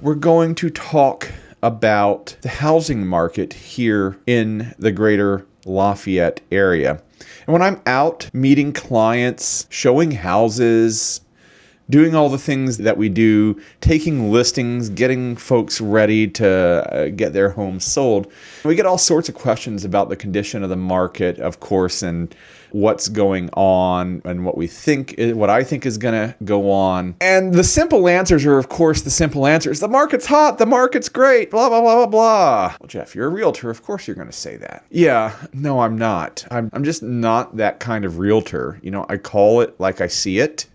we're going to talk about the housing market here in the greater Lafayette area. And when I'm out meeting clients, showing houses, doing all the things that we do, taking listings, getting folks ready to get their homes sold, we get all sorts of questions about the condition of the market, of course, and what's going on and what I think is going to go on. And the simple answers are, of course, the simple answers. The market's hot. The market's great. Blah, blah, blah, blah, blah. Well, Jeff, you're a realtor. Of course you're going to say that. Yeah, no, I'm not. I'm just not that kind of realtor. I call it like I see it.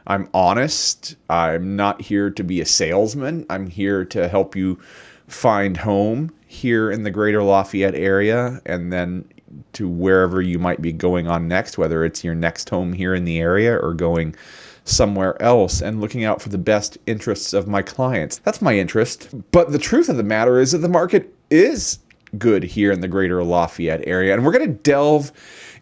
I'm honest. I'm not here to be a salesman. I'm here to help you find home here in the greater Lafayette area and then to wherever you might be going on next, whether it's your next home here in the area or going somewhere else, and looking out for the best interests of my clients. That's my interest. But the truth of the matter is that the market is good here in the greater Lafayette area, and we're going to delve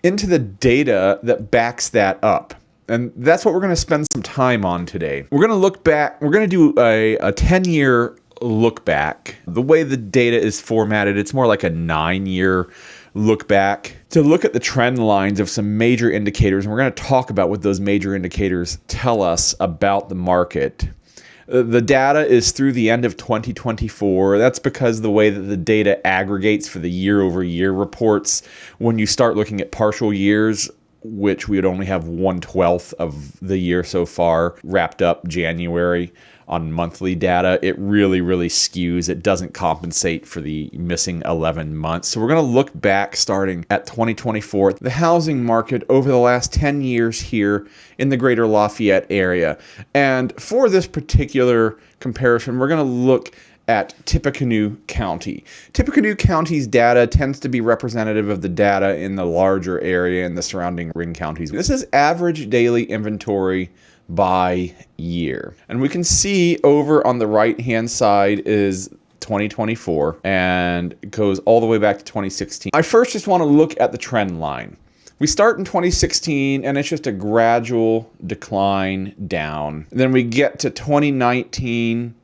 into the data that backs that up. And that's what we're going to spend some time on today. We're going to look back. We're going to do a 10-year look back. The way the data is formatted, it's more like a 9-year look back to look at the trend lines of some major indicators. And we're going to talk about what those major indicators tell us about the market. The data is through the end of 2024. That's because the way that the data aggregates for the year-over-year reports, when you start looking at partial years, which we would only have 1/12 of the year so far wrapped up January on monthly data, it really skews. It doesn't compensate for the missing 11 months. So we're going to look back starting at 2024, the housing market over the last 10 years here in the greater Lafayette area. And for this particular comparison, we're going to look at Tippecanoe County. Tippecanoe County's data tends to be representative of the data in the larger area and the surrounding ring counties. This is average daily inventory by year. And we can see over on the right-hand side is 2024 and it goes all the way back to 2016. I first just want to look at the trend line. We start in 2016 and it's just a gradual decline down. And then we get to 2019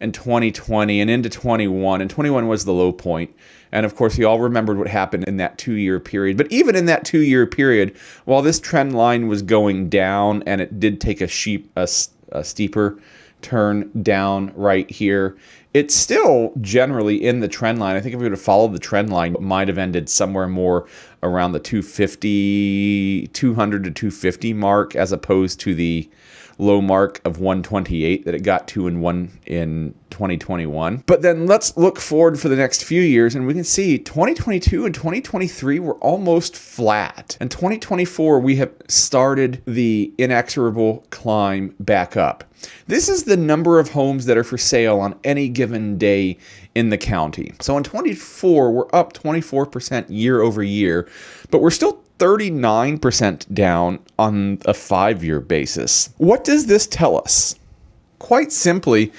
and 2020 and into 21, and 21 was the low point. And of course, you all remembered what happened in that 2-year period. But even in that 2-year period, while this trend line was going down and it did take a steeper turn down right here, it's still generally in the trend line. I think if we would have followed the trend line, it might have ended somewhere more around the 200 to 250 mark, as opposed to the low mark of 128 that it got to in 2021. But then let's look forward for the next few years, and we can see 2022 and 2023 were almost flat. And 2024, we have started the inexorable climb back up. This is the number of homes that are for sale on any given day in the county. So in 24, we're up 24% year over year, but we're still 39% down on a 5-year basis. What does this tell us? Quite simply,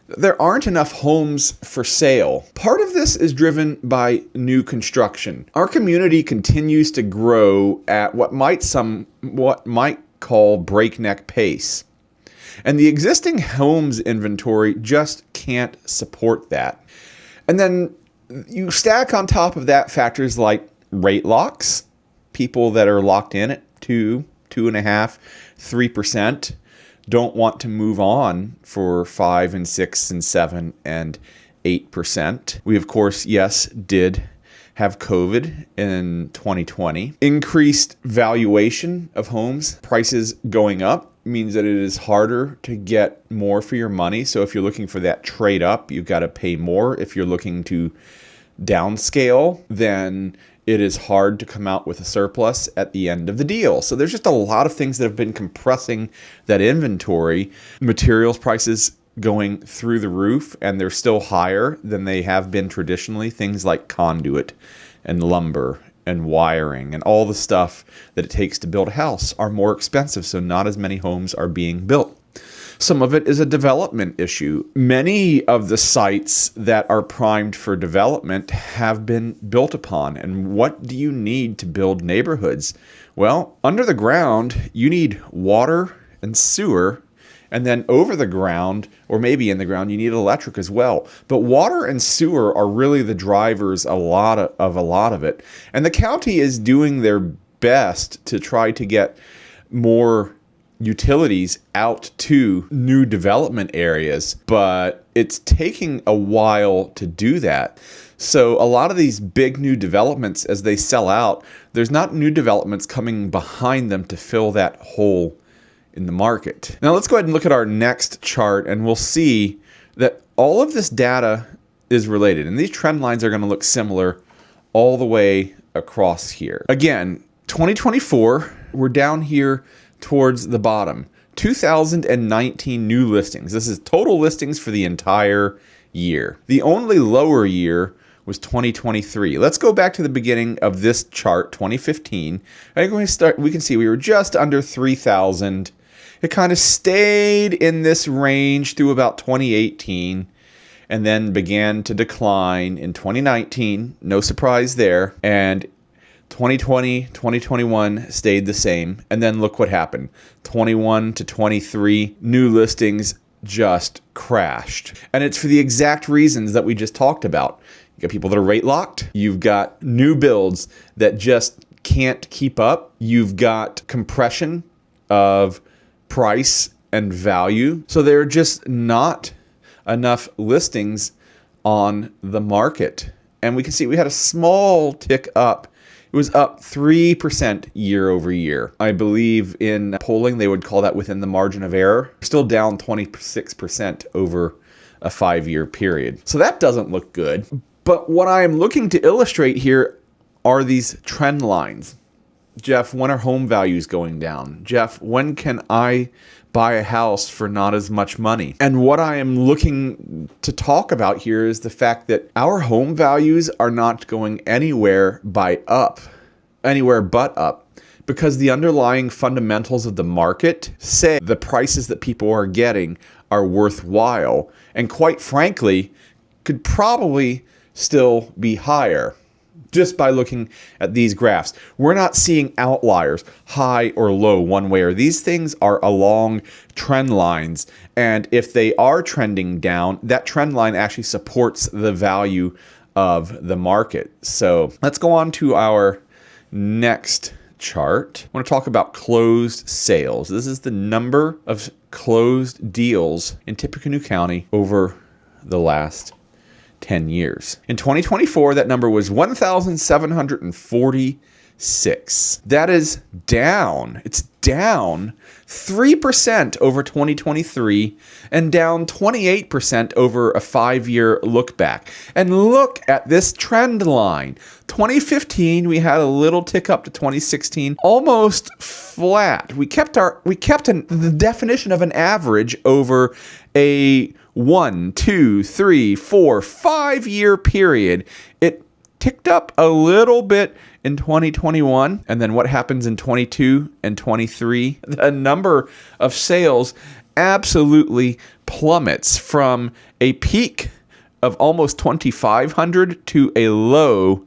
there aren't enough homes for sale. Part of this is driven by new construction. Our community continues to grow at what might call breakneck pace. And the existing homes inventory just can't support that. And then you stack on top of that factors like rate locks. People that are locked in at 2.5%, 3% don't want to move on for 5 and 6 and 7 and 8%. We, of course, did have COVID in 2020. Increased valuation of homes, prices going up, means that it is harder to get more for your money. So if you're looking for that trade up, you've got to pay more. If you're looking to downscale, then it is hard to come out with a surplus at the end of the deal. So there's just a lot of things that have been compressing that inventory. Materials prices going through the roof, and they're still higher than they have been traditionally. Things like conduit and lumber and wiring and all the stuff that it takes to build a house are more expensive, so not as many homes are being built. Some of it is a development issue. Many of the sites that are primed for development have been built upon. And what do you need to build neighborhoods? Well, under the ground, you need water and sewer And then over the ground, or maybe in the ground, you need electric as well. But water and sewer are really the drivers a lot of it. And the county is doing their best to try to get more utilities out to new development areas, but it's taking a while to do that. So a lot of these big new developments, as they sell out, there's not new developments coming behind them to fill that hole in the market. Now let's go ahead and look at our next chart, and we'll see that all of this data is related, and these trend lines are going to look similar all the way across here. Again, 2024, we're down here towards the bottom. 2019 new listings. This is total listings for the entire year. The only lower year was 2023. Let's go back to the beginning of this chart, 2015. I think we can see we were just under 3,000. It kind of stayed in this range through about 2018 and then began to decline in 2019. No surprise there. And 2020, 2021 stayed the same. And then look what happened. 21 to 23, new listings just crashed. And it's for the exact reasons that we just talked about. You got people that are rate locked. You've got new builds that just can't keep up. You've got compression of price and value. So there are just not enough listings on the market. And we can see we had a small tick up. It was up 3% year over year. I believe in polling, they would call that within the margin of error. Still down 26% over a 5-year period. So that doesn't look good. But what I am looking to illustrate here are these trend lines. Jeff, when are home values going down? Jeff, when can I buy a house for not as much money? And what I am looking to talk about here is the fact that our home values are not going anywhere but up, because the underlying fundamentals of the market say the prices that people are getting are worthwhile, and quite frankly, could probably still be higher. Just by looking at these graphs, we're not seeing outliers, high or low, one way or these things are along trend lines. And if they are trending down, that trend line actually supports the value of the market. So let's go on to our next chart. I want to talk about closed sales. This is the number of closed deals in Tippecanoe County over the last 10 years. In 2024, that number was 1,746. That is down. It's down 3% over 2023 and down 28% over a 5-year look back. And look at this trend line. 2015, we had a little tick up to 2016, almost flat. We kept the definition of an average over a 1, 2, 3, 4, 5-year period. It ticked up a little bit in 2021. And then what happens in 22 and 23? The number of sales absolutely plummets from a peak of almost 2,500 to a low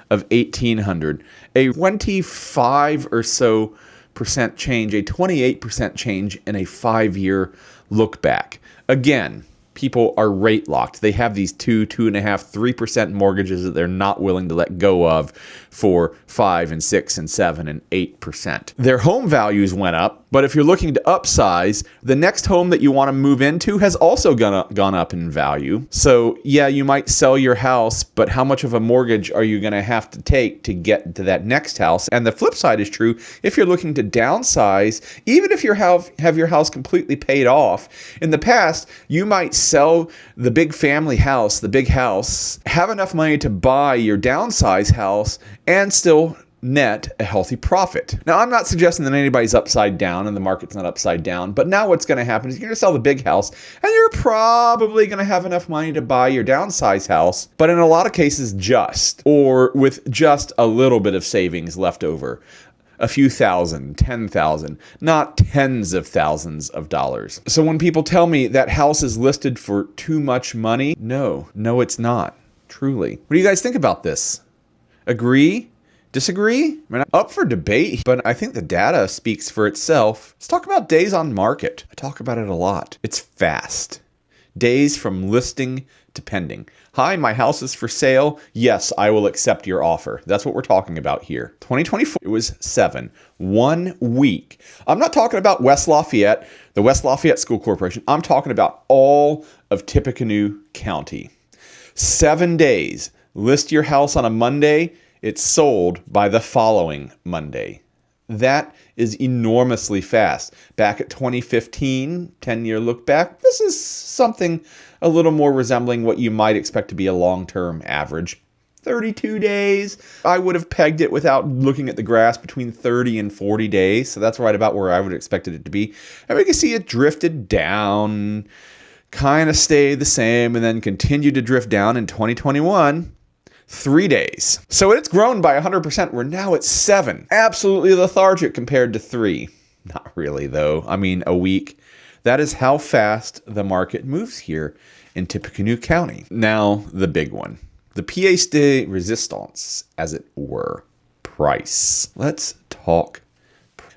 of 1,800. A 25 or so percent change, a 28% change in a 5-year look back. Again, people are rate locked. They have these 2.5%, 3% mortgages that they're not willing to let go of for 5 and 6 and 7 and 8%. Their home values went up, but if you're looking to upsize, the next home that you want to move into has also gone up in value. So yeah, you might sell your house, but how much of a mortgage are you going to have to take to get to that next house? And the flip side is true. If you're looking to downsize, even if you have your house completely paid off, in the past, you might sell the big family house, the big house, have enough money to buy your downsize house, and still net a healthy profit. Now, I'm not suggesting that anybody's upside down and the market's not upside down, but now what's going to happen is you're going to sell the big house and you're probably going to have enough money to buy your downsize house, but in a lot of cases with just a little bit of savings left over. A few thousand, 10,000, not tens of thousands of dollars. So when people tell me that house is listed for too much money, no, it's not. Truly. What do you guys think about this? Agree? Disagree? I mean, I'm up for debate, but I think the data speaks for itself. Let's talk about days on market. I talk about it a lot. It's fast. Days from listing to pending. Hi, my house is for sale. Yes, I will accept your offer. That's what we're talking about here. 2024, it was 7. 1 week. I'm not talking about West Lafayette, the West Lafayette School Corporation. I'm talking about all of Tippecanoe County. 7 days. List your house on a Monday. It's sold by the following Monday. That is enormously fast. Back at 2015, 10-year look back, this is something a little more resembling what you might expect to be a long-term average. 32 days. I would have pegged it without looking at the graphs between 30 and 40 days. So that's right about where I would have expected it to be. And we can see it drifted down, kind of stayed the same, and then continued to drift down in 2021. 3 days. So it's grown by 100%. We're now at 7. Absolutely lethargic compared to 3. Not really, though. I mean, a week. That is how fast the market moves here in Tippecanoe County. Now, the big one. The pièce de résistance, as it were. Price. Let's talk.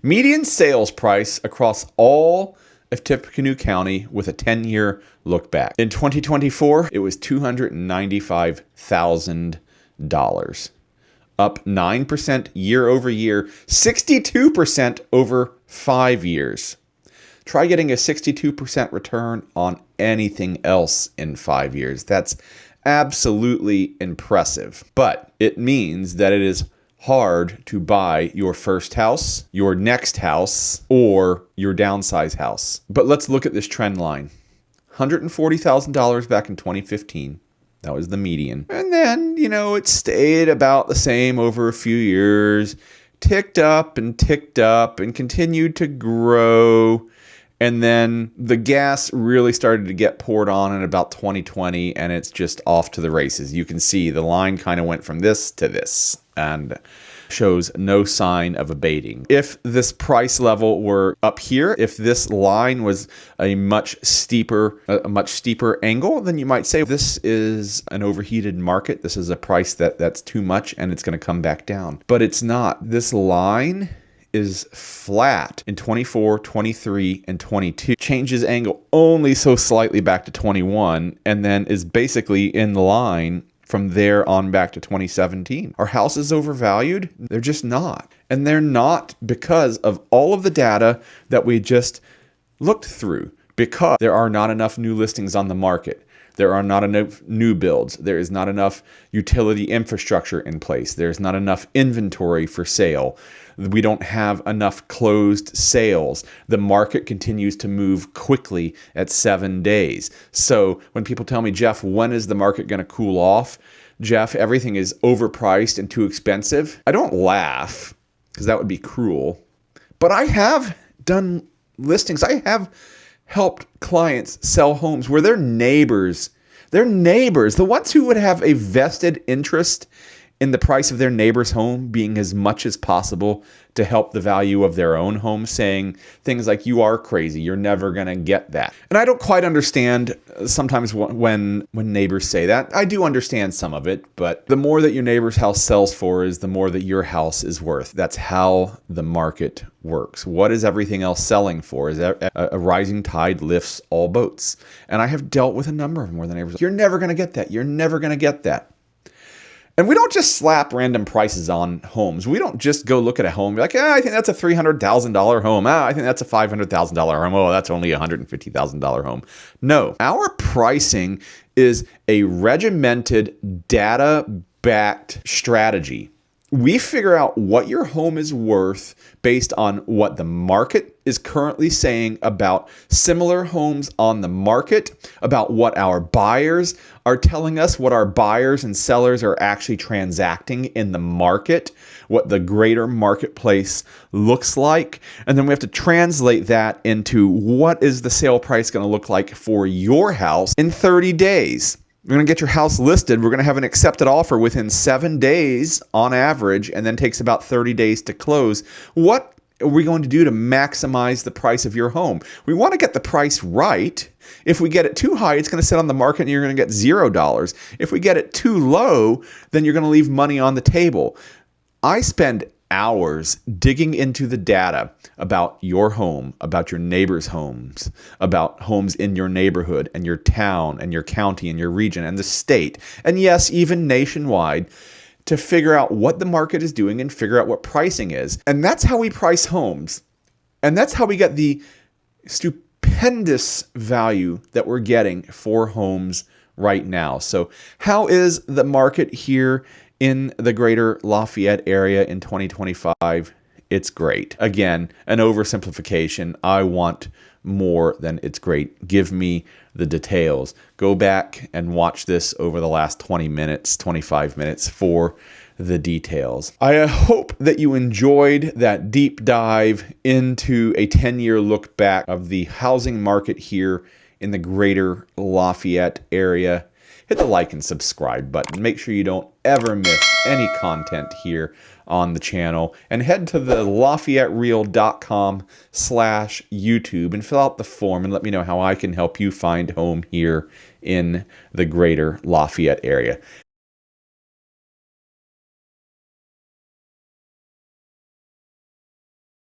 Median sales price across all of Tippecanoe County with a 10-year look back. In 2024, it was $295,000. Up 9% year over year, 62% over 5 years. Try getting a 62% return on anything else in 5 years. That's absolutely impressive. But it means that it is hard to buy your first house, your next house, or your downsize house. But let's look at this trend line. $140,000 back in 2015. That was the median. And then, it stayed about the same over a few years, ticked up and continued to grow. And then the gas really started to get poured on in about 2020, and it's just off to the races. You can see the line kind of went from this to this and shows no sign of abating. If this price level were up here, if this line was a much steeper angle, then you might say this is an overheated market. This is a price that's too much and it's going to come back down. But it's not. This line is flat in 24, 23, and 22. Changes angle only so slightly back to 21 and then is basically in the line from there on back to 2017. Are houses overvalued? They're just not. And they're not because of all of the data that we just looked through. Because there are not enough new listings on the market. There are not enough new builds. There is not enough utility infrastructure in place. There's not enough inventory for sale. We don't have enough closed sales. The market continues to move quickly at 7 days. So when people tell me, Jeff, when is the market going to cool off? Jeff, everything is overpriced and too expensive. I don't laugh because that would be cruel. But I have done listings. I have helped clients sell homes where their neighbors, the ones who would have a vested interest in the price of their neighbor's home being as much as possible to help the value of their own home, saying things like, you are crazy, you're never going to get that. And I don't quite understand sometimes when neighbors say that. I do understand some of it, but the more that your neighbor's house sells for is the more that your house is worth. That's how the market works. What is everything else selling for? Is that a rising tide lifts all boats. And I have dealt with a number of them where the neighbors, you're never going to get that. You're never going to get that. And we don't just slap random prices on homes. We don't just go look at a home and be like, I think that's a $300,000 home. I think that's a $500,000 home. Oh, that's only a $150,000 home. No, our pricing is a regimented, data-backed strategy. We figure out what your home is worth based on what the market is currently saying about similar homes on the market, about what our buyers are telling us, what our buyers and sellers are actually transacting in the market, what the greater marketplace looks like. And then we have to translate that into what is the sale price going to look like for your house in 30 days. We're going to get your house listed. We're going to have an accepted offer within 7 days on average, and then takes about 30 days to close. What are we going to do to maximize the price of your home? We want to get the price right. If we get it too high, it's going to sit on the market and you're going to get $0. If we get it too low, then you're going to leave money on the table. I spend hours digging into the data about your home, about your neighbors' homes, about homes in your neighborhood and your town and your county and your region and the state, and yes, even nationwide, to figure out what the market is doing and figure out what pricing is. And that's how we price homes. And that's how we get the stupendous value that we're getting for homes right now. So how is the market here in the greater Lafayette area in 2025? It's great. Again, an oversimplification. I want more than it's great. Give me the details. Go back and watch this over the last 20 minutes, 25 minutes for the details. I hope that you enjoyed that deep dive into a 10-year look back of the housing market here in the greater Lafayette area. Hit the like and subscribe button. Make sure you don't ever miss any content here on the channel. And head to the LafayetteReal.com/YouTube and fill out the form and let me know how I can help you find home here in the greater Lafayette area.